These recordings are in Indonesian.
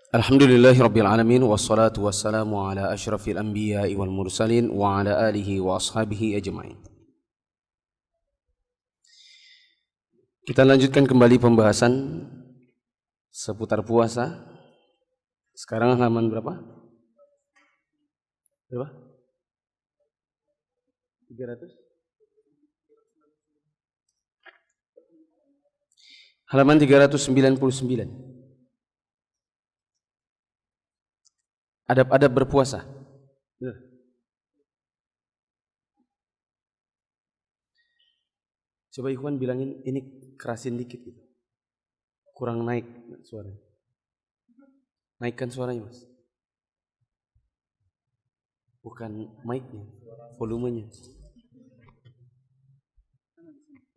Alhamdulillahi Rabbil Alamin. Wassalatu wassalamu ala ashrafil anbiya'i wal mursalin wa ala alihi wa ashabihi ajma'in. Kita lanjutkan kembali pembahasan seputar puasa. Sekarang halaman berapa? Berapa? 300? Halaman 399. Adab-adab berpuasa. Coba Ikhwan bilangin ini kerasin dikit gitu. Kurang naik suaranya. Naikkan suaranya, Mas. Bukan mic-nya, volumenya.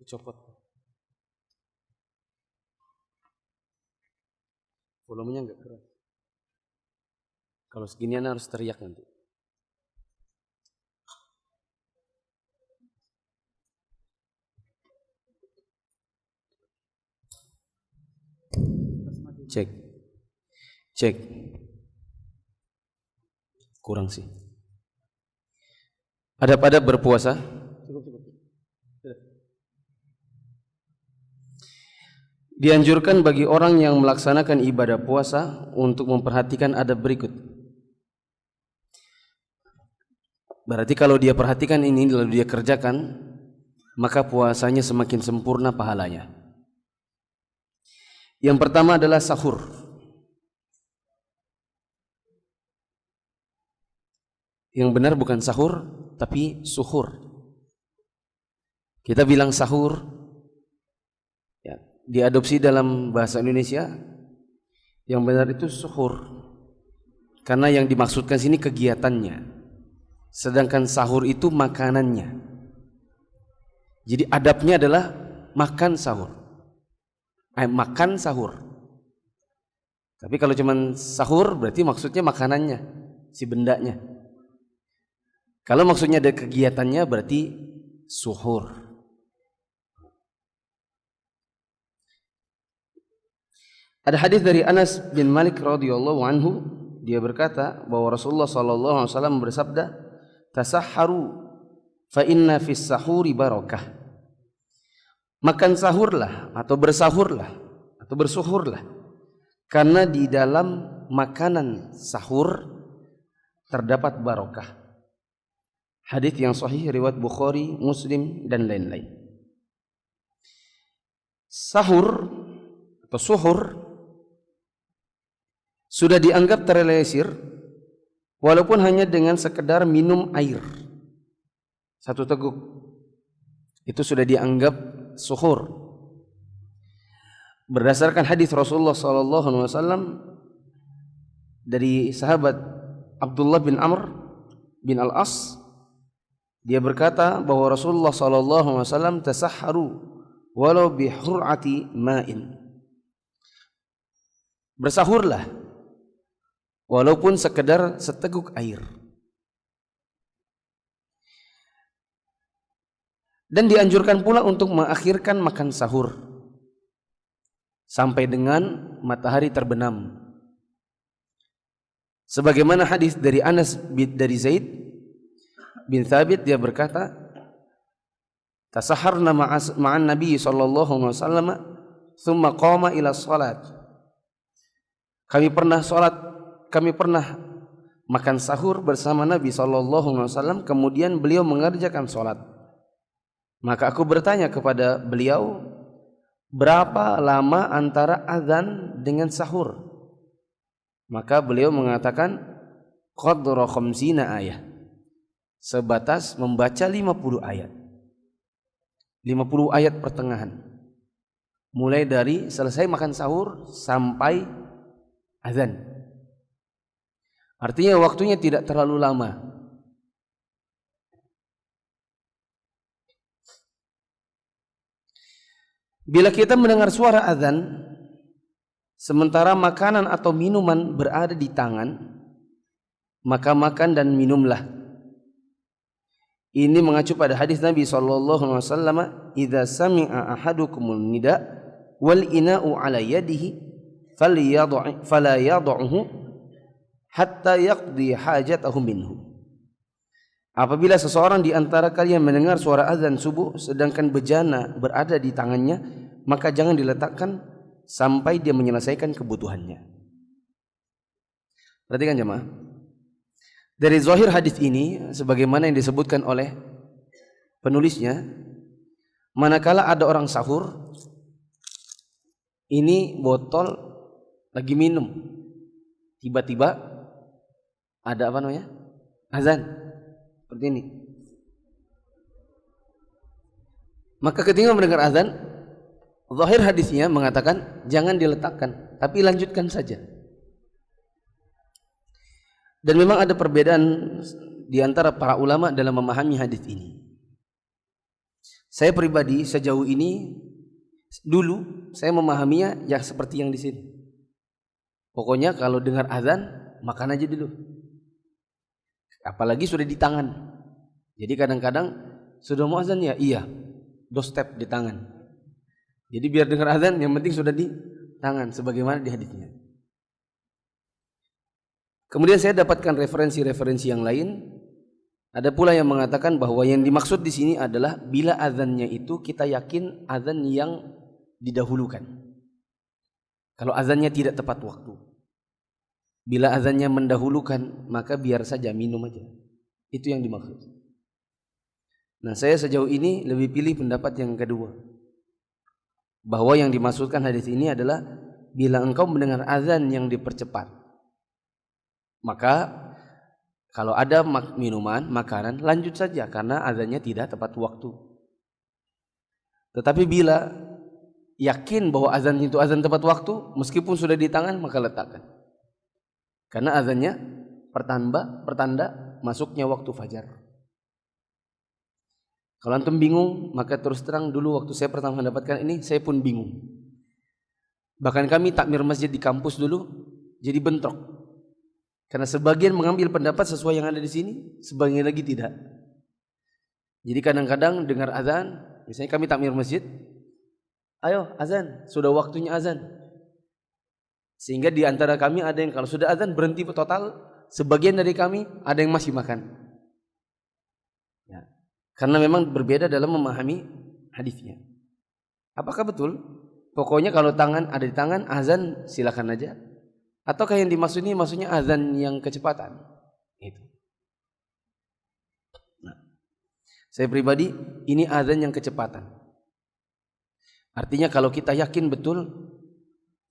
Copot. Volumenya enggak keras. Kalau seginian harus teriak nanti. Cek. Kurang sih. Adab-adab berpuasa. Dianjurkan bagi orang yang melaksanakan ibadah puasa untuk memperhatikan adab berikut. Berarti kalau dia perhatikan ini lalu dia kerjakan, maka puasanya semakin sempurna pahalanya. Yang pertama adalah sahur. Yang benar bukan sahur, tapi suhur. Kita bilang sahur, ya, diadopsi dalam bahasa Indonesia. Yang benar itu suhur, karena yang dimaksudkan sini kegiatannya. Sedangkan sahur itu makanannya. Jadi adabnya adalah makan sahur. Makan sahur. Tapi kalau cuma sahur berarti maksudnya makanannya, si bendanya. Kalau maksudnya ada kegiatannya berarti suhur. Ada hadis dari Anas bin Malik radhiyallahu anhu, dia berkata bahwa Rasulullah sallallahu alaihi wasallam bersabda, "Tasahharu fa inna fis sahuri barakah." Makan sahurlah atau bersahurlah atau bersuhurlah, karena di dalam makanan sahur terdapat barakah. Hadis yang sahih riwayat Bukhari, Muslim dan lain-lain. Sahur atau suhur sudah dianggap terrealisir walaupun hanya dengan sekedar minum air 1 teguk. Itu sudah dianggap suhur. Berdasarkan hadis Rasulullah sallallahu alaihi wasallam dari sahabat Abdullah bin Amr bin Al-As, dia berkata bahwa Rasulullah sallallahu alaihi wasallam tasahharu walau bi hur'ati ma'in. Bersahurlah walaupun sekedar seteguk air. Dan dianjurkan pula untuk mengakhirkan makan sahur sampai dengan matahari terbenam. Sebagaimana hadis dari Anas dari Zaid bin Thabit, dia berkata, "Tasahharna ma'an Nabi sallallahu alaihi wasallam, thumma qama ila shalat." Kami pernah makan sahur bersama Nabi sallallahu alaihi wasallam, kemudian beliau mengerjakan salat. Maka aku bertanya kepada beliau, berapa lama antara azan dengan sahur? Maka beliau mengatakan, qadra khamsina ayat. Sebatas membaca 50 ayat. 50 ayat pertengahan. Mulai dari selesai makan sahur sampai azan. Artinya waktunya tidak terlalu lama. Bila kita mendengar suara azan sementara makanan atau minuman berada di tangan, maka makan dan minumlah. Ini mengacu pada hadis Nabi sallallahu alaihi wasallam, "Idza sami'a ahadukumul nida wal ina'u ala yadihi fala yad'uhu hatta yaqdi hajatahu minhu. Apabila seseorang di antara kalian mendengar suara azan subuh sedangkan bejana berada di tangannya, maka jangan diletakkan sampai dia menyelesaikan kebutuhannya. Perhatikan jemaah. Dari zahir hadis ini sebagaimana yang disebutkan oleh penulisnya, manakala ada orang sahur, ini botol lagi minum, tiba-tiba ada apa namanya? Azan. Seperti ini. Maka ketika mendengar azan, zahir hadisnya mengatakan jangan diletakkan, tapi lanjutkan saja. Dan memang ada perbedaan di antara para ulama dalam memahami hadis ini. Saya pribadi sejauh ini dulu saya memahaminya yang seperti yang di sini. Pokoknya kalau dengar azan makan aja dulu. Apalagi sudah di tangan. Jadi kadang-kadang sudah mau azan ya, iya, doorstep di tangan. Jadi biar dengar azan yang penting sudah di tangan sebagaimana di hadisnya. Kemudian saya dapatkan referensi-referensi yang lain. Ada pula yang mengatakan bahwa yang dimaksud di sini adalah bila azannya itu kita yakin azan yang didahulukan. Kalau azannya tidak tepat waktu. Bila azannya mendahulukan, maka biar saja minum aja. Itu yang dimaksud. Nah, saya sejauh ini lebih pilih pendapat yang kedua. Bahwa yang dimaksudkan hadis ini adalah bila engkau mendengar azan yang dipercepat, maka kalau ada minuman, makanan, lanjut saja karena azannya tidak tepat waktu. Tetapi bila yakin bahwa azan itu azan tepat waktu, meskipun sudah di tangan, maka letakkan. Karena azannya pertanda masuknya waktu fajar. Kalau antum bingung, maka terus terang dulu waktu saya pertama mendapatkan ini, saya pun bingung. Bahkan kami takmir masjid di kampus dulu jadi bentrok. Karena sebagian mengambil pendapat sesuai yang ada di sini, sebagian lagi tidak. Jadi kadang-kadang dengar azan, misalnya kami takmir masjid, ayo azan, sudah waktunya azan. Sehingga di antara kami ada yang kalau sudah azan berhenti total, sebagian dari kami ada yang masih makan. Ya. Karena memang berbeda dalam memahami hadisnya. Apakah betul? Pokoknya kalau tangan ada di tangan, azan silakan aja. Ataukah yang dimaksud ini maksudnya azan yang kecepatan? Itu. Nah, saya pribadi ini azan yang kecepatan. Artinya kalau kita yakin betul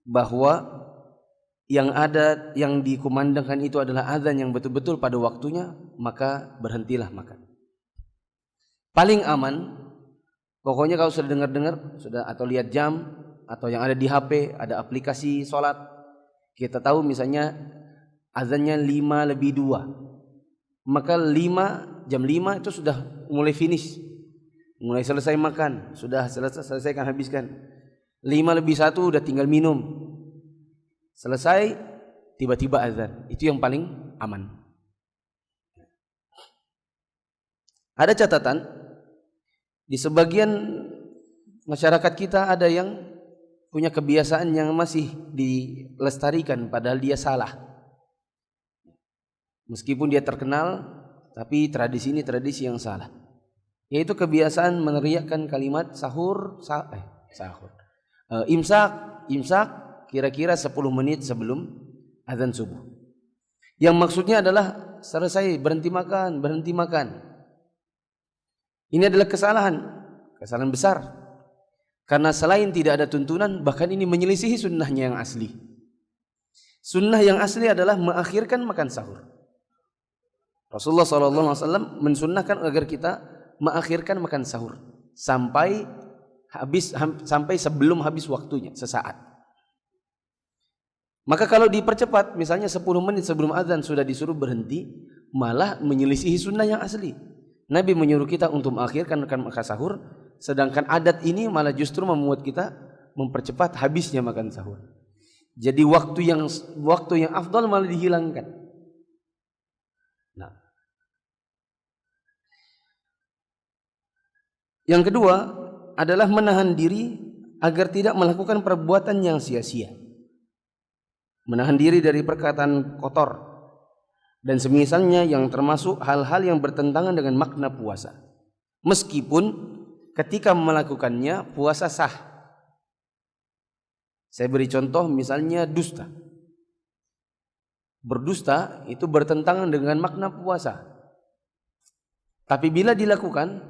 bahwa yang ada yang dikumandangkan itu adalah azan yang betul-betul pada waktunya, maka berhentilah makan. Paling aman, pokoknya kalau sudah dengar-dengar, sudah atau lihat jam atau yang ada di HP, ada aplikasi sholat, kita tahu misalnya azannya 5:02, maka jam 5 itu sudah mulai finish, mulai selesai makan, sudah selesaikan habiskan. 5:01 udah tinggal minum. Selesai, tiba-tiba azan. Itu yang paling aman. Ada catatan, di sebagian masyarakat kita ada yang punya kebiasaan yang masih dilestarikan padahal dia salah. Meskipun dia terkenal, tapi tradisi ini tradisi yang salah. Yaitu kebiasaan meneriakkan kalimat imsak kira-kira 10 menit sebelum azan subuh. Yang maksudnya adalah selesai, berhenti makan. Ini adalah kesalahan besar. Karena selain tidak ada tuntunan, bahkan ini menyelisihi sunnahnya yang asli. Sunnah yang asli adalah mengakhirkan makan sahur. Rasulullah SAW mensunnahkan agar kita mengakhirkan makan sahur sampai sebelum habis waktunya, sesaat. Maka kalau dipercepat, misalnya 10 menit sebelum azan sudah disuruh berhenti, malah menyelisihi sunnah yang asli. Nabi menyuruh kita untuk mengakhirkan makan sahur, sedangkan adat ini malah justru membuat kita mempercepat habisnya makan sahur. Jadi waktu yang afdal malah dihilangkan. Nah, yang kedua adalah menahan diri agar tidak melakukan perbuatan yang sia-sia. menahan diri dari perkataan kotor, dan semisalnya yang termasuk hal-hal yang bertentangan dengan makna puasa. Meskipun ketika melakukannya puasa sah. Saya beri contoh misalnya dusta. Berdusta itu bertentangan dengan makna puasa. Tapi bila dilakukan,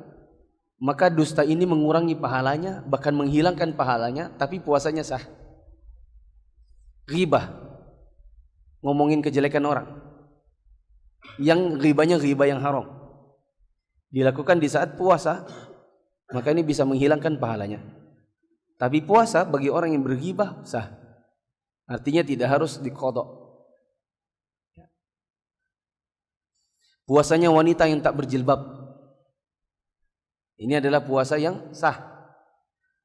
maka dusta ini mengurangi pahalanya, bahkan menghilangkan pahalanya, tapi puasanya sah. Ghibah, ngomongin kejelekan orang, yang ghibahnya ghibah yang haram, dilakukan di saat puasa, maka ini bisa menghilangkan pahalanya. Tapi puasa bagi orang yang berghibah sah, artinya tidak harus diqadha. Puasanya wanita yang tak berjilbab, ini adalah puasa yang sah,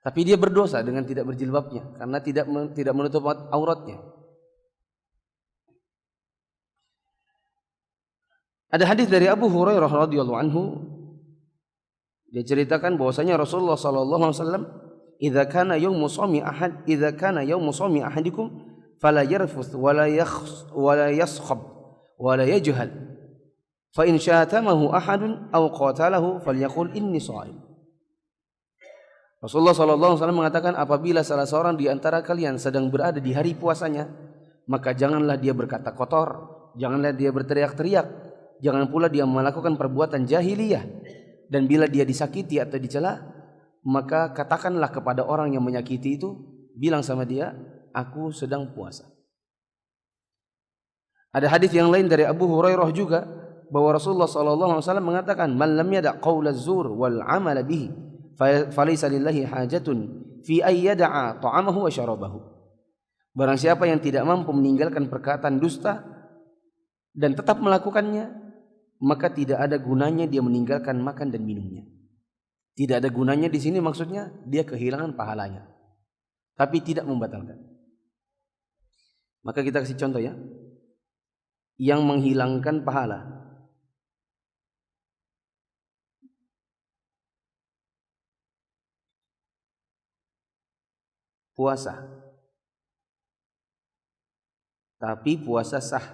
tapi dia berdosa dengan tidak berjilbabnya karena tidak menutup auratnya. Ada hadis dari Abu Hurairah radhiyallahu anhu, dia ceritakan bahwasanya Rasulullah sallallahu alaihi wasallam, "Idza kana yaumu shaumi ahadikum fala yarfuth wala yaskhab wala yajhal. Fa in syatamahu ahadun aw qatalahu falyaqul inni sha'im." Rasulullah sallallahu alaihi wasallam mengatakan, apabila salah seorang di antara kalian sedang berada di hari puasanya, maka janganlah dia berkata kotor, janganlah dia berteriak-teriak, jangan pula dia melakukan perbuatan jahiliyah, dan bila dia disakiti atau dicela, maka katakanlah kepada orang yang menyakiti itu, bilang sama dia, aku sedang puasa. Ada hadis yang lain dari Abu Hurairah juga, bahwa Rasulullah sallallahu alaihi wasallam mengatakan, "Man lam yada' qaula az-zur wal 'amala bihi, falaysa lillahi hajatun fi ay yada'a ta'amahu wa syarabahu." Barang siapa yang tidak mampu meninggalkan perkataan dusta dan tetap melakukannya, maka tidak ada gunanya dia meninggalkan makan dan minumnya. Tidak ada gunanya di sini maksudnya dia kehilangan pahalanya, tapi tidak membatalkan. Maka kita kasih contoh ya, yang menghilangkan pahala. Puasa, tapi puasa sah.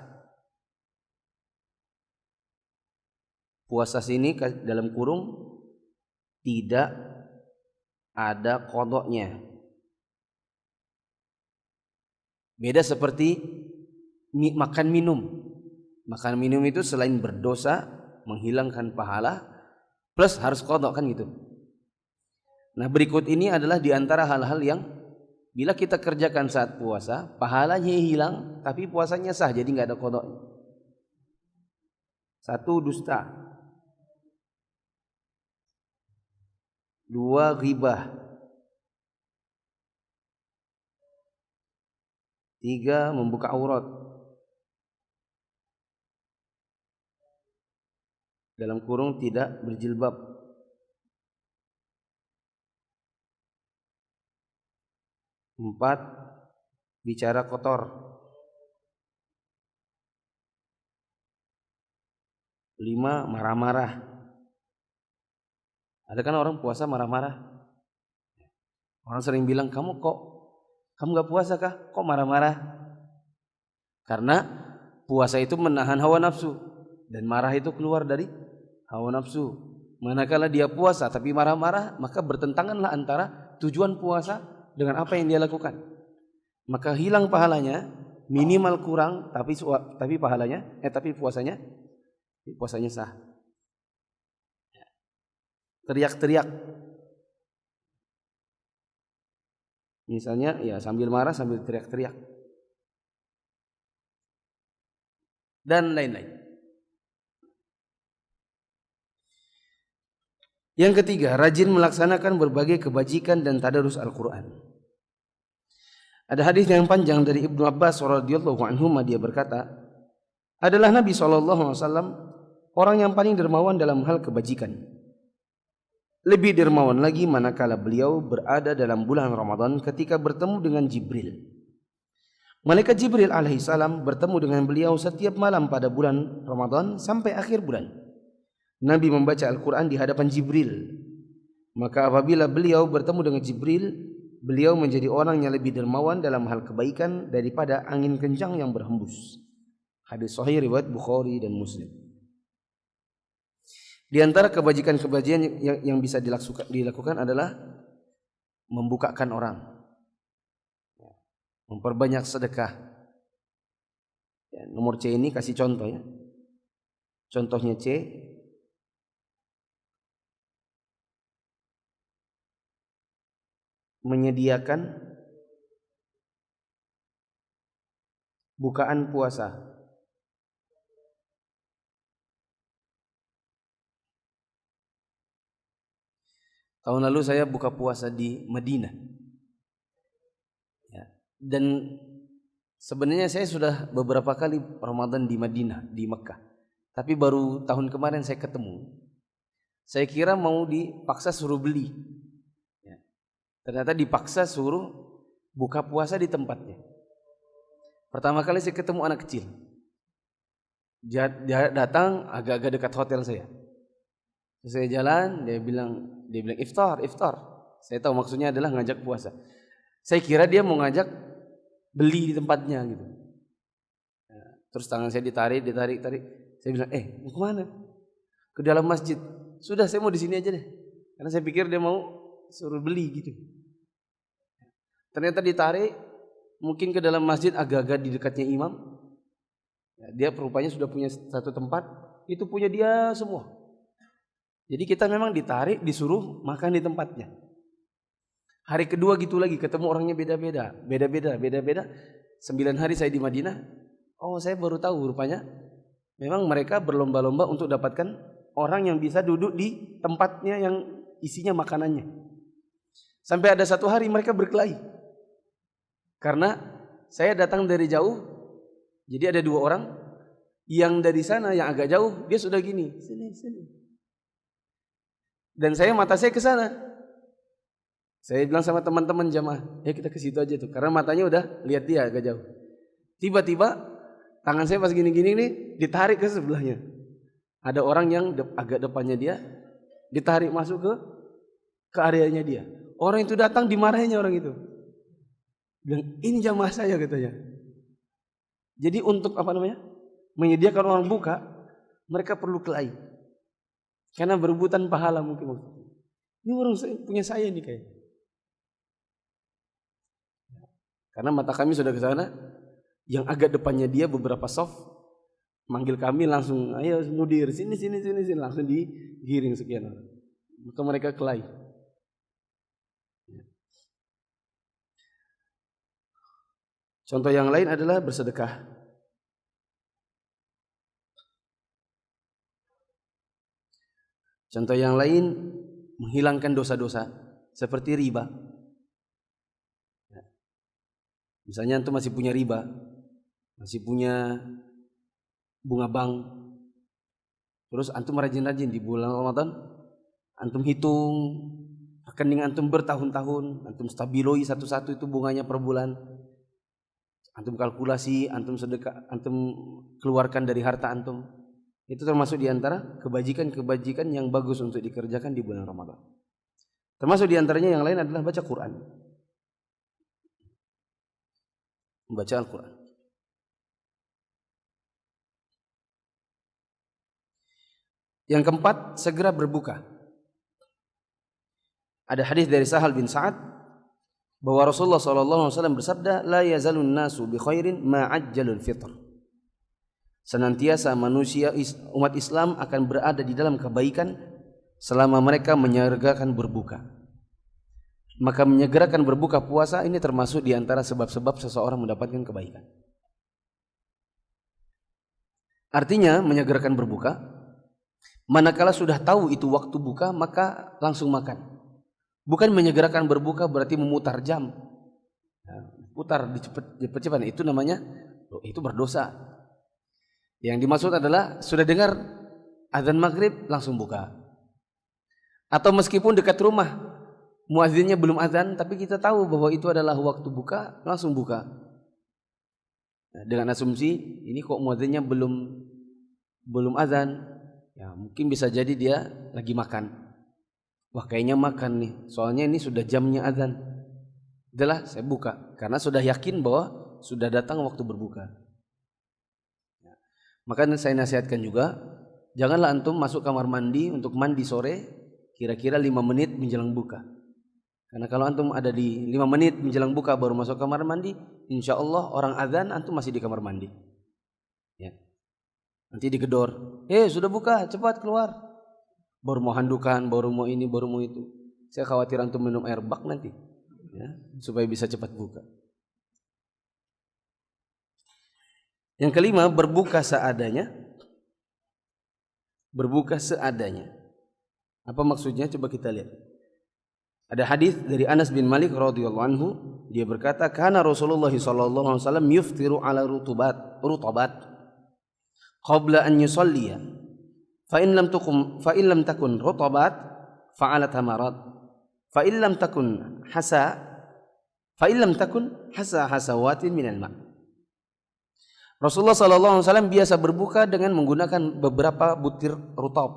Puasa sini dalam kurung tidak ada qadanya. Beda seperti makan minum. Makan minum itu selain berdosa, menghilangkan pahala, plus harus qadha kan gitu. Nah, berikut ini adalah di antara hal-hal yang bila kita kerjakan saat puasa, pahalanya hilang, tapi puasanya sah, jadi nggak ada qadha. 1, dusta. 2, ghibah. 3, membuka aurat. Dalam kurung tidak berjilbab. 4, bicara kotor. 5, marah-marah. Ada kan orang puasa marah-marah. Orang sering bilang, kamu gak puasa kah? Kok marah-marah? Karena puasa itu menahan hawa nafsu, dan marah itu keluar dari hawa nafsu. Manakala dia puasa tapi marah-marah, maka bertentanganlah antara tujuan puasa dengan apa yang dia lakukan. Maka hilang pahalanya, minimal kurang, tapi puasanya sah. Teriak-teriak, misalnya ya sambil marah sambil teriak-teriak dan lain-lain. Yang ketiga, rajin melaksanakan berbagai kebajikan dan tadarus Al-Quran. Ada hadis yang panjang dari Ibnu Abbas radhiyallahu anhu, dia berkata, adalah Nabi SAW orang yang paling dermawan dalam hal kebajikan. Lebih dermawan lagi manakala beliau berada dalam bulan Ramadan ketika bertemu dengan Jibril. Malaikat Jibril alaihissalam bertemu dengan beliau setiap malam pada bulan Ramadan sampai akhir bulan. Nabi membaca Al-Quran di hadapan Jibril. Maka apabila beliau bertemu dengan Jibril, beliau menjadi orang yang lebih dermawan dalam hal kebaikan daripada angin kencang yang berhembus. Hadis sahih riwayat Bukhari dan Muslim. Di antara kebajikan-kebajikan yang bisa dilakukan adalah membukakan orang, memperbanyak sedekah. Ya, nomor C ini kasih contoh ya. Contohnya C, menyediakan bukaan puasa. Tahun lalu saya buka puasa di Madinah. Ya. Dan sebenarnya saya sudah beberapa kali Ramadan di Madinah, di Mekah. Tapi baru tahun kemarin saya ketemu. Saya kira mau dipaksa suruh beli. Ya. Ternyata dipaksa suruh buka puasa di tempatnya. Pertama kali saya ketemu anak kecil. Dia datang agak-agak dekat hotel saya. Saya jalan, dia bilang iftar. Saya tahu maksudnya adalah ngajak puasa. Saya kira dia mau ngajak beli di tempatnya gitu. Terus tangan saya ditarik. Saya bilang, mau kemana? Ke dalam masjid. Sudah, saya mau di sini aja deh. Karena saya pikir dia mau suruh beli gitu. Ternyata ditarik, mungkin ke dalam masjid agak-agak di dekatnya imam. Dia rupanya sudah punya satu tempat, itu punya dia semua. Jadi kita memang ditarik, disuruh makan di tempatnya. Hari kedua gitu lagi, ketemu orangnya beda-beda. 9 hari saya di Madinah. Oh, saya baru tahu rupanya memang mereka berlomba-lomba untuk dapatkan orang yang bisa duduk di tempatnya yang isinya makanannya. Sampai ada satu hari mereka berkelahi. Karena saya datang dari jauh, jadi ada 2 orang. Yang dari sana yang agak jauh, dia sudah gini, sini. Dan mata saya ke sana. Saya bilang sama teman-teman jamaah, kita ke situ aja tuh, karena matanya udah lihat dia agak jauh. Tiba-tiba tangan saya pas gini-gini nih ditarik ke sebelahnya. Ada orang yang agak depannya dia ditarik masuk ke areanya dia. Orang itu datang, dimarahinnya orang itu. Bilang, ini jamaah saya katanya. Jadi untuk menyediakan orang buka, mereka perlu kelahi. Karena berebutan pahala mungkin. Ini orang punya saya nih kayak. Karena mata kami sudah ke sana, yang agak depannya dia beberapa soft manggil kami langsung, ayo mudir sini, langsung digiring sekian orang. Maka mereka kelahi. Contoh yang lain adalah bersedekah. Contoh yang lain, menghilangkan dosa-dosa seperti riba. Misalnya antum masih punya riba, masih punya bunga bank, terus antum rajin-rajin di bulan Ramadan, antum hitung rekening antum bertahun-tahun, antum stabiloi satu-satu itu bunganya per bulan, antum kalkulasi, antum sedekah, antum keluarkan dari harta antum. Itu termasuk diantara kebajikan-kebajikan yang bagus untuk dikerjakan di bulan Ramadan. Termasuk diantaranya yang lain adalah baca Quran. Membaca Al-Quran. Yang keempat, segera berbuka. Ada hadis dari Sahal bin Sa'ad bahwa Rasulullah SAW bersabda, la yazalun nasu bi khairin ma ajjalul fitr. Senantiasa manusia umat Islam akan berada di dalam kebaikan selama mereka menyegerakan berbuka. Maka menyegerakan berbuka puasa ini termasuk di antara sebab-sebab seseorang mendapatkan kebaikan. Artinya menyegerakan berbuka, manakala sudah tahu itu waktu buka maka langsung makan. Bukan menyegerakan berbuka berarti memutar jam. Putar dicepat-cepat, itu namanya itu berdosa. Yang dimaksud adalah sudah dengar azan maghrib langsung buka. Atau meskipun dekat rumah muazzinnya belum azan, tapi kita tahu bahwa itu adalah waktu buka, langsung buka. Dengan asumsi ini kok muazzinnya belum azan, ya mungkin bisa jadi dia lagi makan. Wah kayaknya makan nih, soalnya ini sudah jamnya azan. Itulah saya buka karena sudah yakin bahwa sudah datang waktu berbuka. Maka saya nasihatkan juga, janganlah antum masuk kamar mandi untuk mandi sore kira-kira 5 menit menjelang buka. Karena kalau antum ada di 5 menit menjelang buka baru masuk kamar mandi, insya Allah orang azan antum masih di kamar mandi. Ya. Nanti digedor, sudah buka, cepat keluar. Baru mau handukan, baru mau ini, baru mau itu. Saya khawatir antum minum air bak nanti, ya, supaya bisa cepat buka. Yang kelima, berbuka seadanya. Berbuka seadanya. Apa maksudnya? Coba kita lihat. Ada hadis dari Anas bin Malik radhiyallahu anhu, dia berkata, "Kana Rasulullah sallallahu alaihi wasallam yuftiru ala rutabat qabla an yusalliya. Fa in lam takun rutabat fa ala tamarat. Fa in lam takun hasa hasawatin minal ma'." Rasulullah sallallahu alaihi wasallam biasa berbuka dengan menggunakan beberapa butir rutab.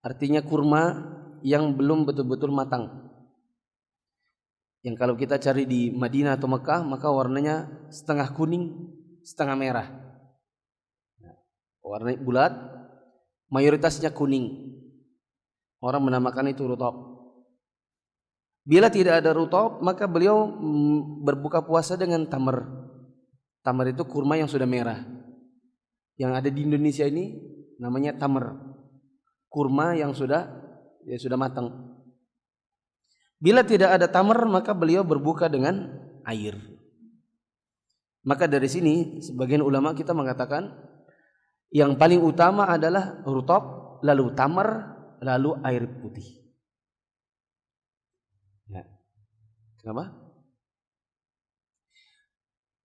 Artinya kurma yang belum betul-betul matang. Yang kalau kita cari di Madinah atau Mekah, maka warnanya setengah kuning, setengah merah. Warna bulat, mayoritasnya kuning. Orang menamakan itu rutab. Bila tidak ada rutab, maka beliau berbuka puasa dengan tamar. Tamar itu kurma yang sudah merah. Yang ada di Indonesia ini namanya tamar. Kurma yang sudah matang. Bila tidak ada tamar, maka beliau berbuka dengan air. Maka dari sini sebagian ulama kita mengatakan yang paling utama adalah rutab, lalu tamar, lalu air putih. Ya. Kenapa?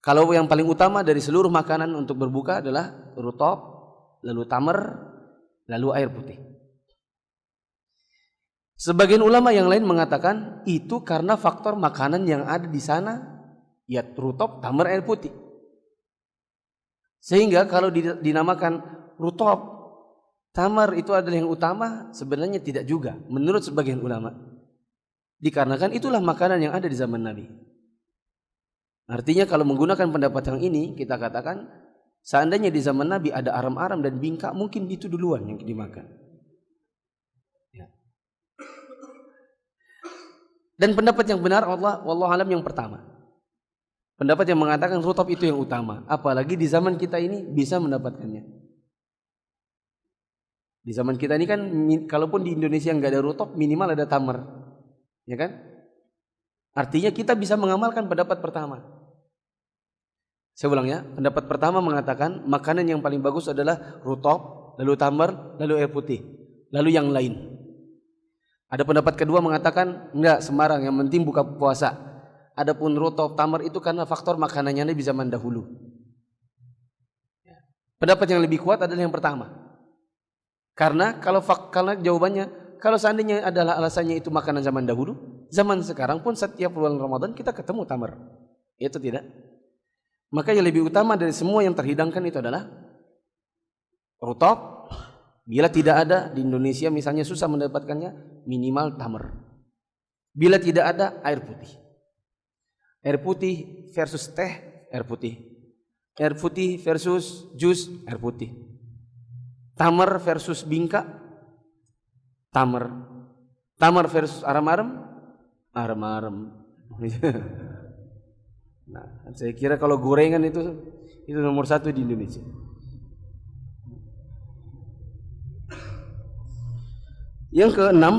Kalau yang paling utama dari seluruh makanan untuk berbuka adalah rutab, lalu tamar, lalu air putih. Sebagian ulama yang lain mengatakan itu karena faktor makanan yang ada di sana, ya rutab, tamar, air putih. Sehingga kalau dinamakan rutab, tamar itu adalah yang utama, sebenarnya tidak juga menurut sebagian ulama. Dikarenakan itulah makanan yang ada di zaman Nabi. Artinya kalau menggunakan pendapat yang ini, kita katakan seandainya di zaman Nabi ada aram-aram dan bingka, mungkin itu duluan yang dimakan. Ya. Dan pendapat yang benar wallahu alam yang pertama. Pendapat yang mengatakan rutab itu yang utama, apalagi di zaman kita ini bisa mendapatkannya. Di zaman kita ini kan, kalaupun di Indonesia nggak ada rutab, minimal ada tamar, ya kan? Artinya kita bisa mengamalkan pendapat pertama. Saya ulang ya, pendapat pertama mengatakan makanan yang paling bagus adalah rutab, lalu tamar, lalu air putih, lalu yang lain. Ada pendapat kedua mengatakan enggak, sembarang, yang penting buka puasa. Adapun rutab, tamar itu karena faktor makanannya di zaman dahulu. Pendapat yang lebih kuat adalah yang pertama. Karena jawabannya, kalau seandainya adalah alasannya itu makanan zaman dahulu, zaman sekarang pun setiap bulan Ramadan kita ketemu tamar. Itu tidak. Maka yang lebih utama dari semua yang terhidangkan itu adalah rutab. Bila tidak ada di Indonesia misalnya susah mendapatkannya, minimal tamar. Bila tidak ada, air putih. Air putih versus teh, air putih. Air putih versus jus, air putih. Tamar versus bingka, tamar. Tamar versus aram-aram, aram-aram. Nah, saya kira kalau gorengan itu nomor 1 di Indonesia. Yang keenam,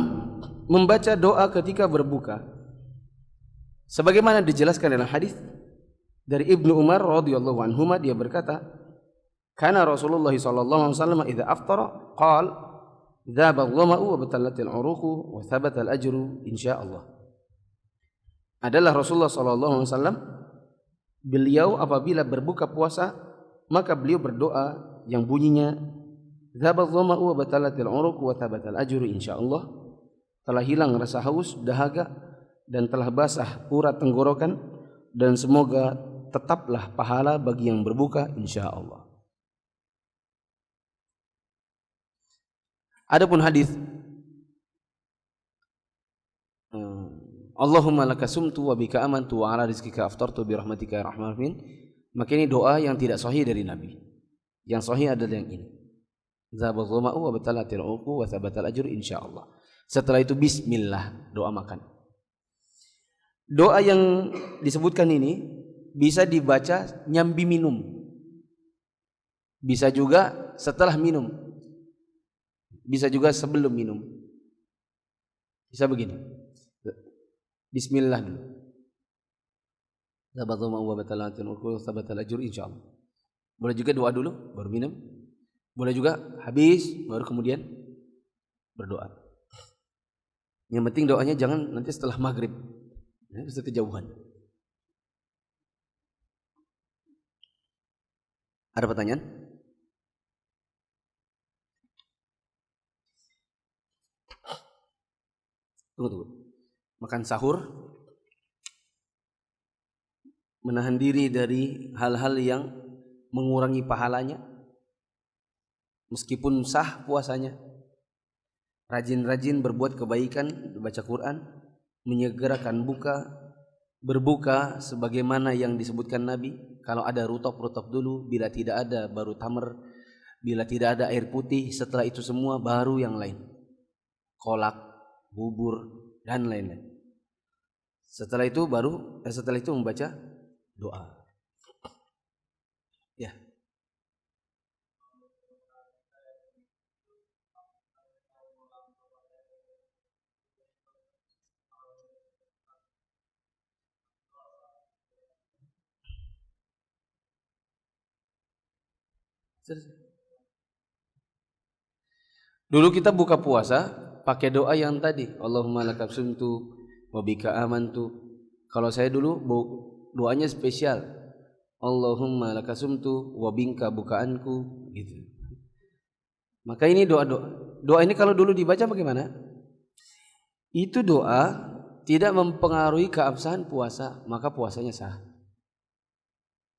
membaca doa ketika berbuka. Sebagaimana dijelaskan dalam hadis dari Ibnu Umar radhiyallahu anhuma, dia berkata, "Kana Rasulullah sallallahu alaihi wasallam idza aftara qala dzaba dhama'u wa batallatil 'uruqu wa thabata al-ajru insyaallah." Adalah Rasulullah sallallahu alaihi wasallam, beliau apabila berbuka puasa maka beliau berdoa yang bunyinya dzaba dhama'u wa batallatil 'uruqu wa thabata al-ajru insyaallah. Telah hilang rasa haus, dahaga, dan telah basah urat tenggorokan, dan semoga tetaplah pahala bagi yang berbuka insyaallah. Adapun hadis Allahumma laka sumtu wa bika amantu wa ala rizkika aftartu bi rahmatika ya rahmanir rahim. Maka ini doa yang tidak sahih dari Nabi. Yang sahih adalah yang ini. Zahaba dhama'u wa batalatil 'uqu wa thabatal ajru insyaallah. Setelah itu bismillah, doa makan. Doa yang disebutkan ini bisa dibaca nyambi minum. Bisa juga setelah minum. Bisa juga sebelum minum. Bisa begini. Bismillah dulu. Zabatuma wa batalatin ukul sabatal ajur insyaallah. Boleh juga doa dulu baru minum. Boleh juga habis baru kemudian berdoa. Yang penting doanya jangan nanti setelah maghrib. Ya, bisa kejauhan. Ada pertanyaan? Tunggu. Makan sahur, menahan diri dari hal-hal yang mengurangi pahalanya, meskipun sah puasanya. Rajin-rajin berbuat kebaikan, baca Quran, menyegerakan berbuka sebagaimana yang disebutkan Nabi. Kalau ada rutop dulu, bila tidak ada baru tamar, bila tidak ada air putih, setelah itu semua baru yang lain. Kolak, bubur dan lain-lain. Setelah itu membaca doa. Ya. Dulu kita buka puasa pakai doa yang tadi, Allahumma lakab sumtu wa bika amantu. Kalau saya dulu doanya spesial, Allahumma lakab sumtu wa bika bukaanku gitu. Maka ini doa ini kalau dulu dibaca bagaimana? Itu doa tidak mempengaruhi keabsahan puasa, maka puasanya sah.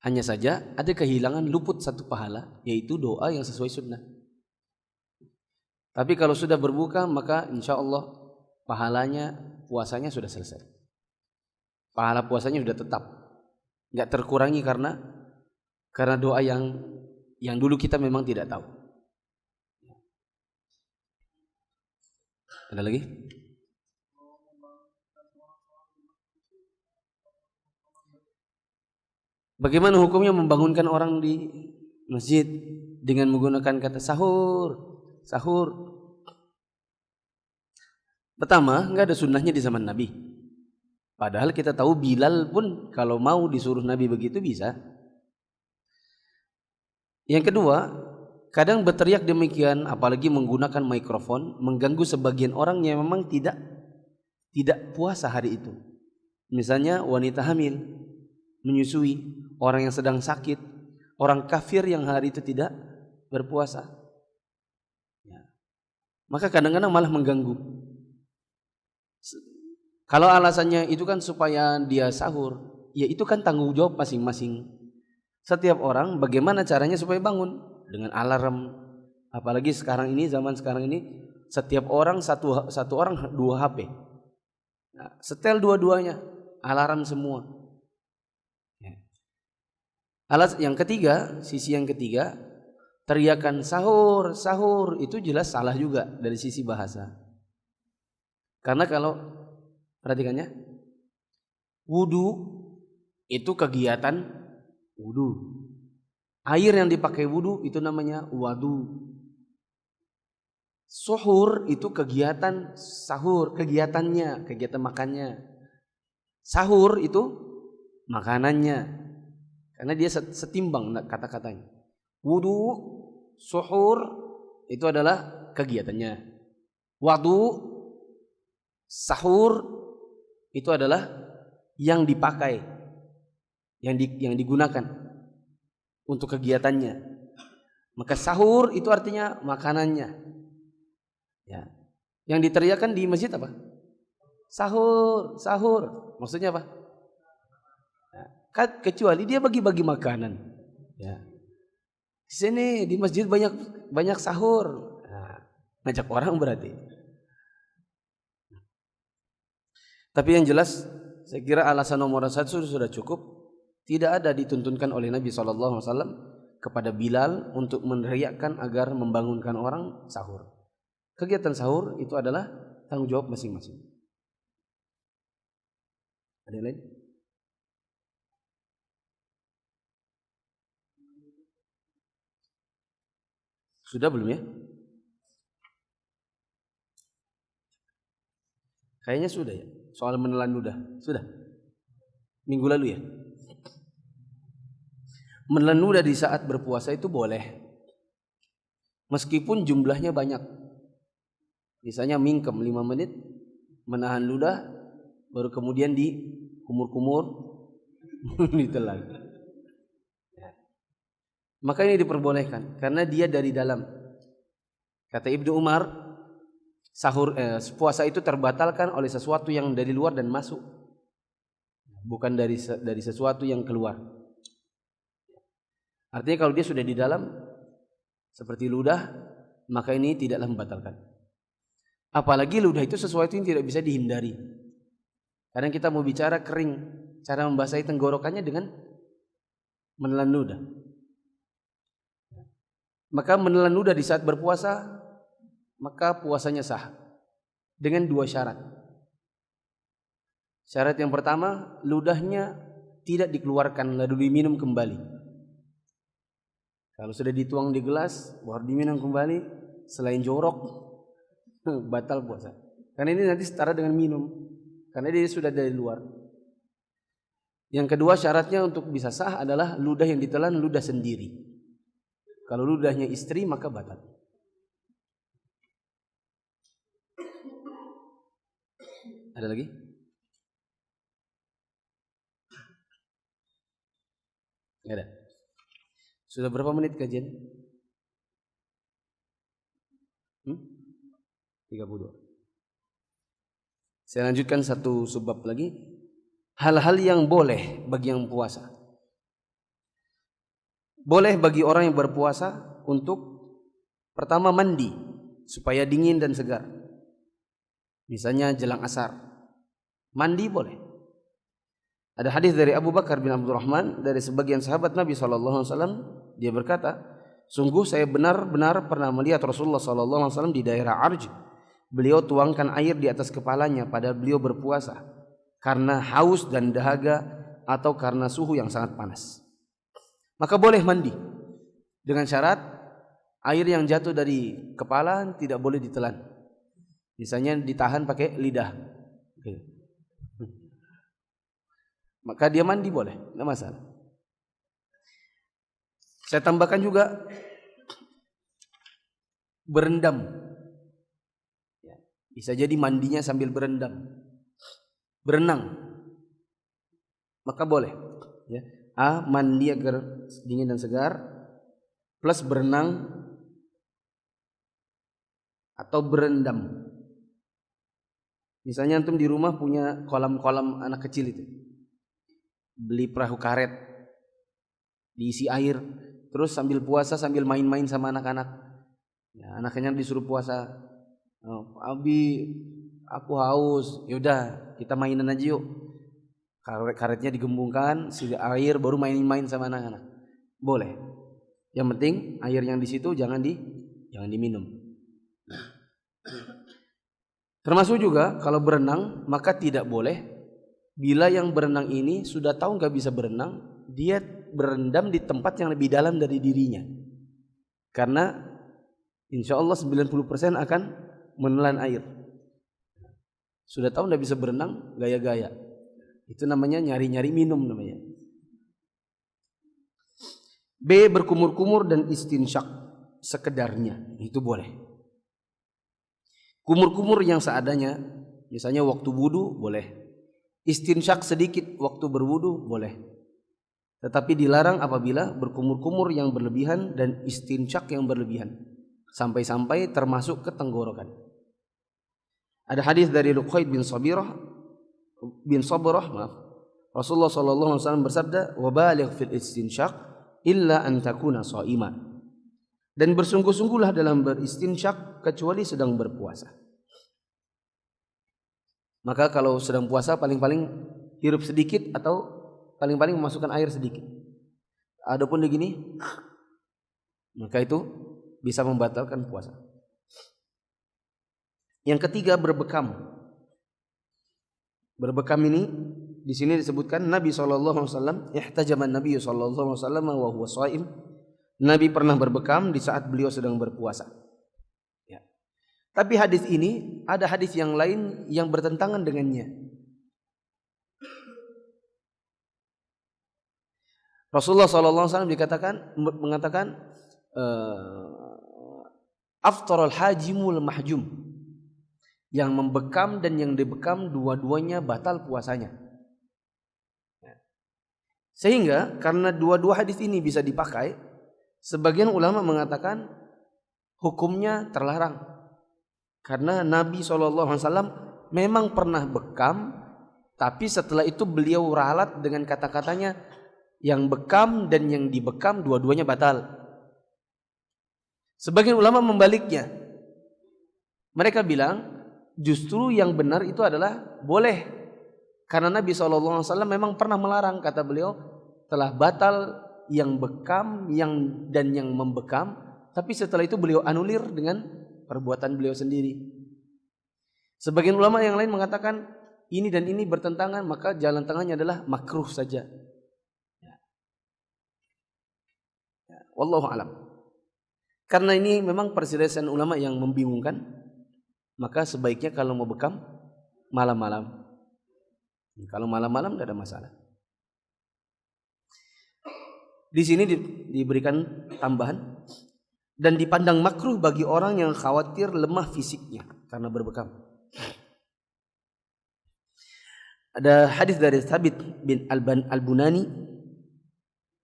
Hanya saja ada kehilangan luput satu pahala, yaitu doa yang sesuai sunnah. Tapi kalau sudah berbuka, maka insya Allah pahalanya, puasanya sudah selesai. Pahala puasanya sudah tetap, nggak terkurangi karena doa yang dulu kita memang tidak tahu. Ada lagi? Bagaimana hukumnya membangunkan orang di masjid dengan menggunakan kata sahur? Pertama, nggak ada sunnahnya di zaman Nabi. Padahal kita tahu Bilal pun kalau mau disuruh Nabi begitu bisa. Yang kedua, kadang berteriak demikian, apalagi menggunakan mikrofon, mengganggu sebagian orang yang memang tidak puasa hari itu. Misalnya wanita hamil, menyusui, orang yang sedang sakit, orang kafir yang hari itu tidak berpuasa. Ya. Maka kadang-kadang malah mengganggu. Kalau alasannya itu kan supaya dia sahur, ya itu kan tanggung jawab masing-masing. Setiap orang bagaimana caranya supaya bangun dengan alarm. Apalagi zaman sekarang ini setiap orang satu orang 2 HP. Nah, setel dua-duanya, alarm semua. Ya. Sisi yang ketiga, teriakan sahur itu jelas salah juga dari sisi bahasa. Karena kalau perhatikannya, wudu itu kegiatan wudu. Air yang dipakai wudu itu namanya wadu. Suhur itu kegiatan sahur, kegiatan makannya. Sahur itu makanannya. Karena dia setimbang kata-katanya. Wudu, suhur itu adalah kegiatannya. Wadu, sahur itu adalah yang dipakai, yang digunakan untuk kegiatannya. Maka sahur itu artinya makanannya. Ya. Yang diteriakan di masjid apa? Sahur. Maksudnya apa? Ya. Kecuali dia bagi-bagi makanan. Ya. Di sini di masjid banyak sahur. Nah, ngajak orang berarti. Tapi yang jelas saya kira alasan nomor satu sudah cukup. Tidak ada dituntunkan oleh Nabi SAW kepada Bilal untuk meneriakkan agar membangunkan orang sahur. Kegiatan sahur itu adalah tanggung jawab masing-masing. Ada yang lain? Sudah belum ya? Kayaknya sudah ya. Soal menelan ludah. Sudah. Minggu lalu ya. Menelan ludah di saat berpuasa itu boleh. Meskipun jumlahnya banyak. Misalnya mingkem 5 menit. Menahan ludah. Baru kemudian dikumur-kumur. Ditelan. Maka ini diperbolehkan. Karena dia dari dalam. Kata Ibnu Umar. Puasa itu terbatalkan oleh sesuatu yang dari luar dan masuk. Bukan dari sesuatu yang keluar. Artinya kalau dia sudah di dalam seperti ludah, maka ini tidaklah membatalkan. Apalagi ludah itu sesuatu yang tidak bisa dihindari. Kadang kita mau bicara kering, cara membasahi tenggorokannya dengan menelan ludah. Maka menelan ludah di saat berpuasa, maka puasanya sah dengan 2 syarat. Syarat yang pertama, ludahnya tidak dikeluarkan lalu diminum kembali. Kalau sudah dituang di gelas, baru diminum kembali, selain jorok, batal puasa. Karena ini nanti setara dengan minum, karena dia sudah dari luar. Yang kedua syaratnya untuk bisa sah adalah ludah yang ditelan ludah sendiri. Kalau ludahnya istri maka batal. Ada lagi? Nggak ada. Sudah berapa menit kajian? 32. Saya lanjutkan satu subbab lagi. Hal-hal yang boleh bagi yang puasa. Boleh bagi orang yang berpuasa untuk pertama mandi supaya dingin dan segar. Misalnya jelang asar. Mandi boleh. Ada hadis dari Abu Bakar bin Abdurrahman dari sebagian sahabat Nabi SAW. Dia berkata, sungguh saya benar-benar pernah melihat Rasulullah SAW di daerah Arj. Beliau tuangkan air di atas kepalanya padahal beliau berpuasa karena haus dan dahaga atau karena suhu yang sangat panas. Maka boleh mandi dengan syarat air yang jatuh dari kepala tidak boleh ditelan. Misalnya ditahan pakai lidah. Maka dia mandi boleh, tidak masalah. Saya tambahkan juga berendam. Bisa jadi mandinya sambil berendam, berenang, maka boleh. Mandi agar dingin dan segar, plus berenang atau berendam. Misalnya antum di rumah punya kolam-kolam anak kecil itu, beli perahu karet, diisi air, terus sambil puasa sambil main-main sama anak-anak. Ya, anaknya disuruh puasa. Abi, aku haus. Yaudah, kita mainan aja yuk. Karetnya digembungkan, sudah air, baru main-main sama anak-anak. Boleh. Yang penting air yang di situ jangan diminum. Termasuk juga kalau berenang maka tidak boleh bila yang berenang ini sudah tahu nggak bisa berenang, dia berendam di tempat yang lebih dalam dari dirinya. Karena insya Allah 90% akan menelan air. Sudah tahu nggak bisa berenang, gaya-gaya. Itu namanya nyari-nyari minum namanya. B. Berkumur-kumur dan istinsyak sekedarnya, itu boleh. Kumur-kumur yang seadanya, misalnya waktu wudu boleh. Istinsyak sedikit waktu berwudu boleh. Tetapi dilarang apabila berkumur-kumur yang berlebihan dan istinsyak yang berlebihan, sampai-sampai termasuk ke tenggorokan. Ada hadis dari Luqaid bin Sabrah, Rasulullah SAW bersabda, "Wa baligh fil istinsyak illa an takuna shaiman." Dan bersungguh-sungguhlah dalam beristinsyak kecuali sedang berpuasa. Maka kalau sedang puasa paling-paling hirup sedikit atau paling-paling memasukkan air sedikit. Adapun begini, maka itu bisa membatalkan puasa. Yang ketiga, berbekam. Berbekam ini di sini disebutkan Nabi SAW, ihtajaman Nabi SAW wa huwa shaim. Nabi pernah berbekam di saat beliau sedang berpuasa. Ya. Tapi hadis ini ada hadis yang lain yang bertentangan dengannya. Rasulullah SAW mengatakan aftarul hajimul mahjum, yang membekam dan yang dibekam dua-duanya batal puasanya. Sehingga karena dua-dua hadis ini bisa dipakai, sebagian ulama mengatakan hukumnya terlarang. Karena Nabi SAW memang pernah bekam, tapi setelah itu beliau ralat dengan kata-katanya, yang bekam dan yang dibekam dua-duanya batal. Sebagian ulama membaliknya. Mereka bilang justru yang benar itu adalah boleh. Karena Nabi SAW memang pernah melarang, kata beliau, telah batal yang bekam dan yang membekam, tapi setelah itu beliau anulir dengan perbuatan beliau sendiri. Sebagian ulama yang lain mengatakan ini dan ini bertentangan, maka jalan tengahnya adalah makruh saja. Wallahu alam. Karena ini memang perselisihan ulama yang membingungkan, maka sebaiknya kalau mau bekam malam-malam. Kalau malam-malam tidak ada masalah. Di sini diberikan tambahan, dan dipandang makruh bagi orang yang khawatir lemah fisiknya karena berbekam. Ada hadis dari Thabit bin Al-Bunani,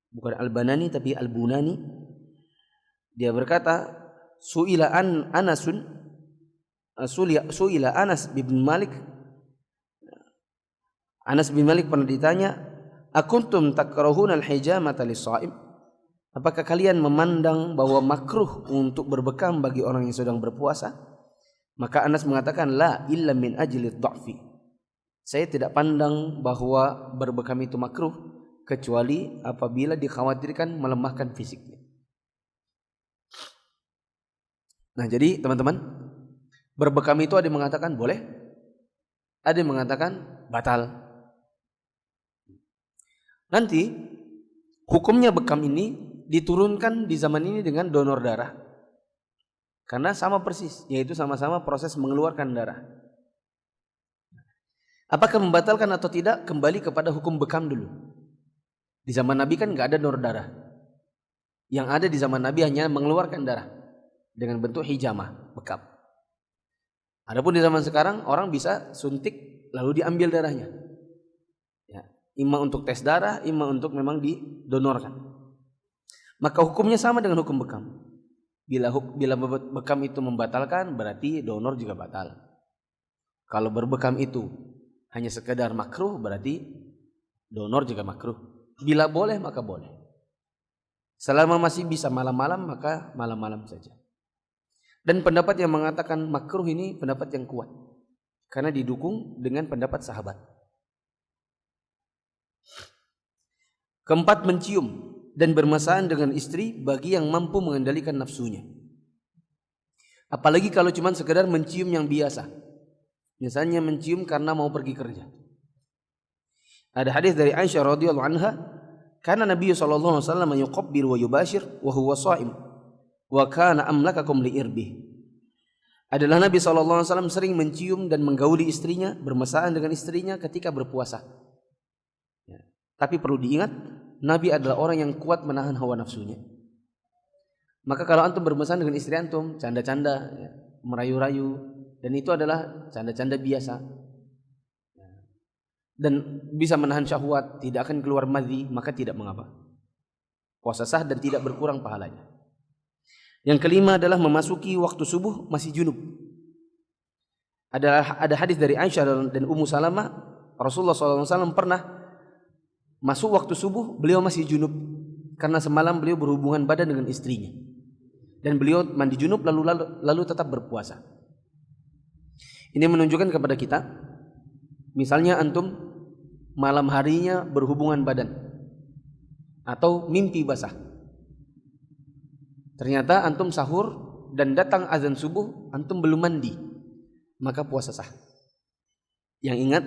bukan Al-Banani tapi Al-Bunani. Dia berkata, Su'ila Anas bin Malik. Anas bin Malik pernah ditanya, akuntum takrahuna al-hijamata lis-shaim? Apakah kalian memandang bahwa makruh untuk berbekam bagi orang yang sedang berpuasa? Maka Anas mengatakan, la illa min ajli dha'fi. Saya tidak pandang bahwa berbekam itu makruh kecuali apabila dikhawatirkan melemahkan fisiknya. Nah, jadi teman-teman, berbekam itu ada yang mengatakan boleh, ada yang mengatakan batal. Nanti hukumnya bekam ini diturunkan di zaman ini dengan donor darah. Karena sama persis, yaitu sama-sama proses mengeluarkan darah. Apakah membatalkan atau tidak? Kembali kepada hukum bekam dulu. Di zaman Nabi kan nggak ada donor darah. Yang ada di zaman Nabi hanya mengeluarkan darah dengan bentuk hijamah, bekam. Adapun di zaman sekarang orang bisa suntik lalu diambil darahnya. Ya, imma untuk tes darah, imma untuk memang didonorkan. Maka hukumnya sama dengan hukum bekam. Bila bekam itu membatalkan, berarti donor juga batal. Kalau berbekam itu hanya sekedar makruh, berarti donor juga makruh. Bila boleh, maka boleh. Selama masih bisa malam-malam, maka malam-malam saja. Dan pendapat yang mengatakan makruh ini pendapat yang kuat, karena didukung dengan pendapat sahabat. Keempat, mencium dan bermesraan dengan istri bagi yang mampu mengendalikan nafsunya. Apalagi kalau cuma sekedar mencium yang biasa. Misalnya mencium karena mau pergi kerja. Ada hadis dari Aisyah radhiyallahu anha, karena Nabi sallallahu alaihi wasallam yuqabbil wa yubashir wa huwa shaim wa kana amlakakum liirbih. Adalah Nabi sallallahu alaihi wasallam sering mencium dan menggauli istrinya, bermesraan dengan istrinya ketika berpuasa. Ya. Tapi perlu diingat, Nabi adalah orang yang kuat menahan hawa nafsunya. Maka kalau antum bermesraan dengan istri antum, canda-canda, ya, merayu-rayu, dan itu adalah canda-canda biasa, dan bisa menahan syahwat, tidak akan keluar madhi, maka tidak mengapa. Puasa sah dan tidak berkurang pahalanya. Yang kelima adalah memasuki waktu subuh masih junub. Ada hadis dari Aisyah dan Ummu Salamah, Rasulullah SAW pernah masuk waktu subuh, beliau masih junub karena semalam beliau berhubungan badan dengan istrinya, dan beliau mandi junub lalu tetap berpuasa. Ini menunjukkan kepada kita Misalnya antum malam harinya berhubungan badan atau mimpi basah. Ternyata antum sahur dan datang azan subuh, antum belum mandi, maka puasa sah. Yang ingat,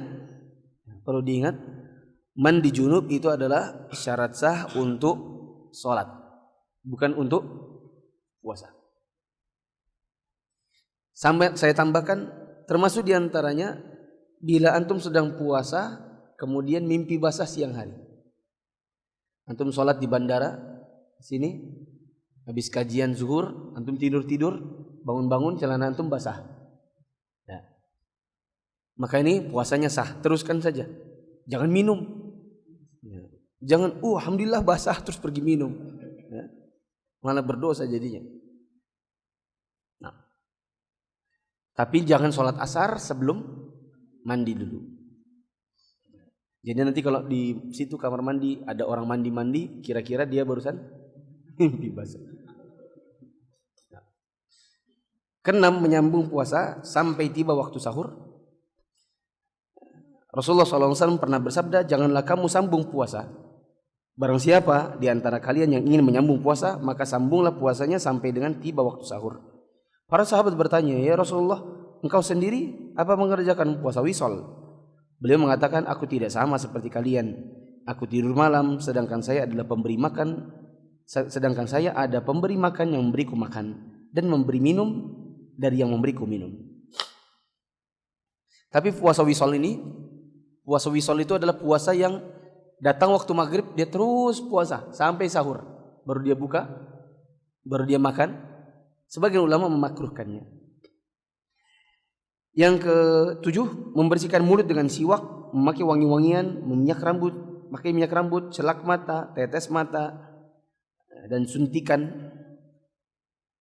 perlu diingat, mandi junub itu adalah syarat sah untuk sholat, bukan untuk puasa. Sampai saya tambahkan, termasuk diantaranya bila antum sedang puasa, kemudian mimpi basah siang hari. Antum sholat di bandara, sini, habis kajian zuhur, antum tidur-tidur, bangun-bangun celana antum basah. Ya. Maka ini puasanya sah, teruskan saja. Jangan minum. Ya. Jangan, alhamdulillah basah terus pergi minum. Ya. Malah berdosa jadinya. Nah. Tapi jangan sholat asar sebelum mandi dulu. Jadi nanti kalau di situ kamar mandi ada orang mandi, kira-kira dia barusan mimpi basah. Keenam, menyambung puasa sampai tiba waktu sahur. Rasulullah SAW pernah bersabda, janganlah kamu sambung puasa. Barang siapa di antara kalian yang ingin menyambung puasa, maka sambunglah puasanya sampai dengan tiba waktu sahur. Para sahabat bertanya, ya Rasulullah, engkau sendiri apa mengerjakan puasa wisol? Beliau mengatakan, aku tidak sama seperti kalian. Aku tidur malam, sedangkan saya ada pemberi makan yang memberiku makan, dan memberi minum dari yang memberiku minum. Tapi puasa wisol itu adalah puasa yang datang waktu maghrib, dia terus puasa sampai sahur, baru dia buka, baru dia makan. Sebagian ulama memakruhkannya. Yang ketujuh, membersihkan mulut dengan siwak, memakai wangi-wangian, pakai minyak rambut, celak mata, tetes mata, dan suntikan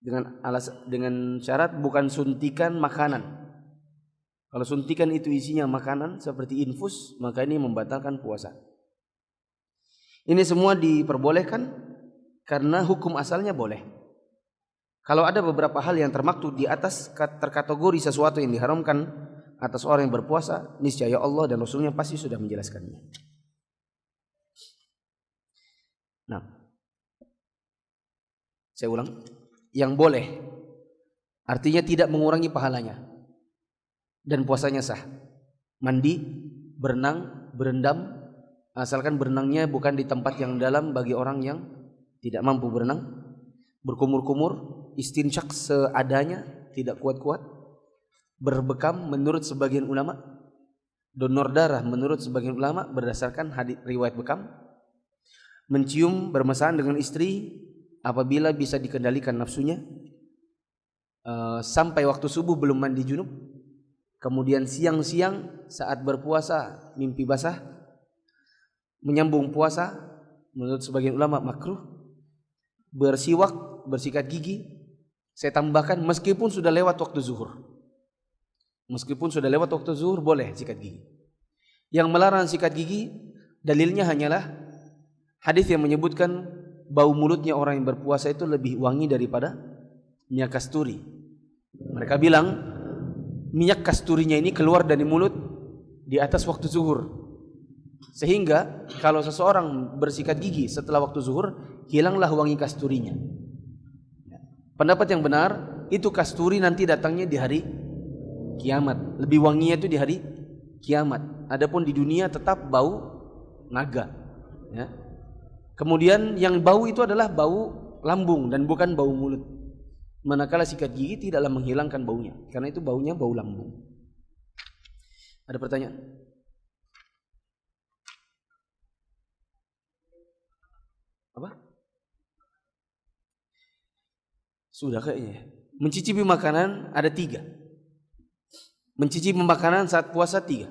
dengan syarat bukan suntikan makanan. Kalau suntikan itu isinya makanan seperti infus, maka ini membatalkan puasa. Ini semua diperbolehkan karena hukum asalnya boleh. Kalau ada beberapa hal yang termaktub di atas terkategori sesuatu yang diharamkan atas orang yang berpuasa, niscaya Allah dan Rasulnya pasti sudah menjelaskannya. Nah, saya ulang, yang boleh artinya tidak mengurangi pahalanya dan puasanya sah. Mandi, berenang, berendam, asalkan berenangnya bukan di tempat yang dalam bagi orang yang tidak mampu berenang. Berkumur-kumur, istinsyak seadanya, tidak kuat-kuat. Berbekam menurut sebagian ulama, donor darah menurut sebagian ulama berdasarkan hadis riwayat bekam. Mencium bermesraan dengan istri apabila bisa dikendalikan nafsunya. Sampai waktu subuh belum mandi junub. Kemudian siang-siang saat berpuasa mimpi basah. Menyambung puasa menurut sebagian ulama makruh. Bersiwak, bersikat gigi, saya tambahkan meskipun sudah lewat waktu zuhur. Meskipun sudah lewat waktu zuhur boleh sikat gigi. Yang melarang sikat gigi dalilnya hanyalah hadis yang menyebutkan bau mulutnya orang yang berpuasa itu lebih wangi daripada minyak kasturi. Mereka bilang minyak kasturinya ini keluar dari mulut di atas waktu zuhur. Sehingga kalau seseorang bersikat gigi setelah waktu zuhur, hilanglah wangi kasturinya. Pendapat yang benar, itu kasturi nanti datangnya di hari kiamat. Lebih wanginya itu di hari kiamat. Adapun di dunia tetap bau naga. Ya. Kemudian yang bau itu adalah bau lambung dan bukan bau mulut. Manakala sikat gigi tidaklah menghilangkan baunya, karena itu baunya bau lambung. Ada pertanyaan? Apa? Sudah kayaknya. Mencicipi makanan ada 3. Mencicipi makanan saat puasa 3.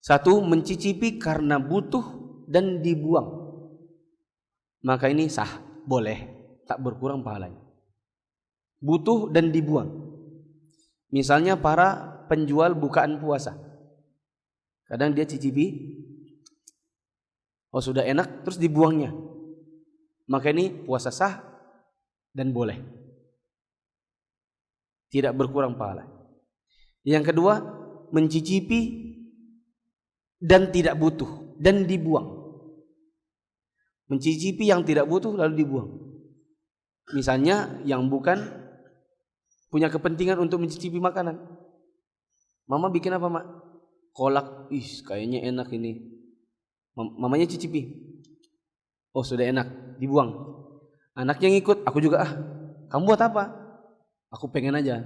1, mencicipi karena butuh dan dibuang. Maka ini sah, boleh, tak berkurang pahalanya. Butuh dan dibuang. Misalnya para penjual bukaan puasa. Kadang dia cicipi, oh sudah enak, terus dibuangnya. Maka ini puasa sah dan boleh. Tidak berkurang pahala. Yang kedua, mencicipi dan tidak butuh dan dibuang. Mencicipi yang tidak butuh lalu dibuang. Misalnya yang bukan punya kepentingan untuk mencicipi makanan. Mama bikin apa, Mak? Kolak, kayaknya enak ini. Mamanya cicipi. Oh, sudah enak, dibuang. Anaknya ngikut, aku juga Kamu buat apa? Aku pengen aja.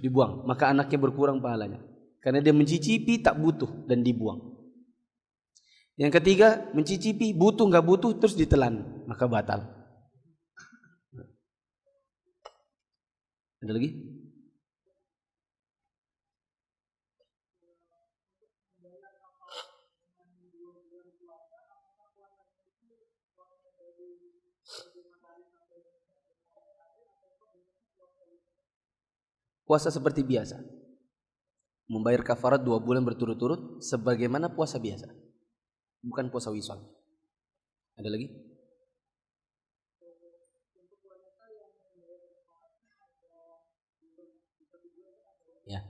Dibuang. Maka anaknya berkurang pahalanya. Karena dia mencicipi tak butuh dan dibuang. Yang ketiga, mencicipi butuh nggak butuh terus ditelan, maka batal. Ada lagi? Puasa seperti biasa. Membayar kafarat 2 bulan berturut-turut sebagaimana puasa biasa. Bukan puasa wisal. Ada lagi? Ya.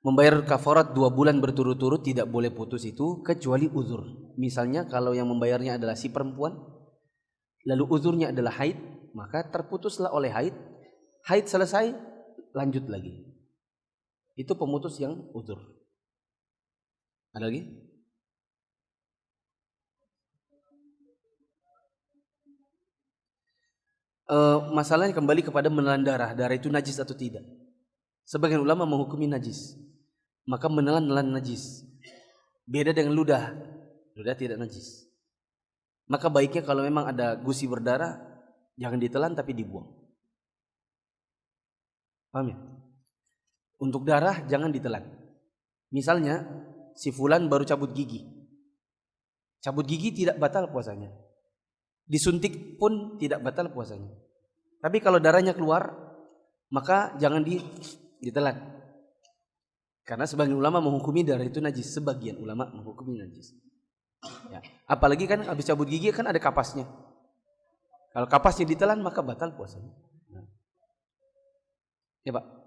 Membayar kafarat 2 bulan berturut-turut tidak boleh putus itu kecuali uzur. Misalnya kalau yang membayarnya adalah si perempuan, lalu uzurnya adalah haid, maka terputuslah oleh haid. Haid selesai, lanjut lagi. Itu pemutus yang uzur. Ada lagi? Masalahnya kembali kepada menelan darah. Darah itu najis atau tidak? Sebagian ulama menghukumi najis. Maka menelan najis. Beda dengan ludah. Ludah tidak najis. Maka baiknya kalau memang ada gusi berdarah, jangan ditelan tapi dibuang. Paham ya? Untuk darah jangan ditelan. Misalnya si fulan baru cabut gigi. Cabut gigi tidak batal puasanya. Disuntik pun tidak batal puasanya. Tapi kalau darahnya keluar, maka jangan ditelan. Karena sebagian ulama menghukumi darah itu najis. Sebagian ulama menghukumi najis. Ya. Apalagi kan habis cabut gigi kan ada kapasnya. Kalau kapasnya ditelan maka batal puasanya. Ya Pak.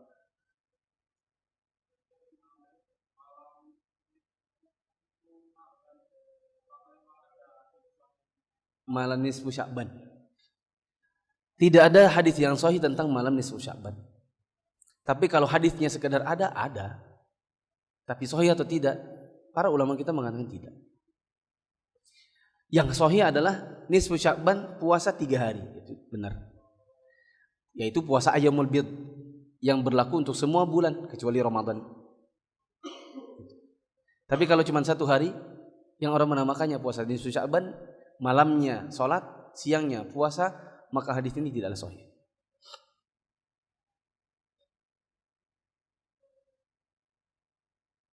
Malam nisfu Sya'ban. Tidak ada hadis yang sahih tentang malam nisfu Sya'ban. Tapi kalau hadisnya sekedar ada. Tapi sahih atau tidak? Para ulama kita mengatakan tidak. Yang sahih adalah nisfu Sya'ban puasa 3 hari. Itu benar. Yaitu puasa Ayyamul Bid yang berlaku untuk semua bulan kecuali Ramadan. Tapi kalau cuma 1 hari, yang orang menamakannya puasa nisfu Sya'ban, malamnya sholat, siangnya puasa, maka hadis ini tidaklah sahih.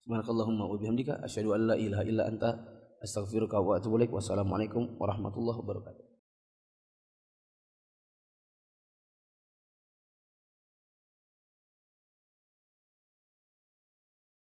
Subhanakallahumma wa bihamdika asyhadu an la ilaha illa anta astaghfiruka wa atubu ilaik. Wassalamualaikum warahmatullahi wabarakatuh.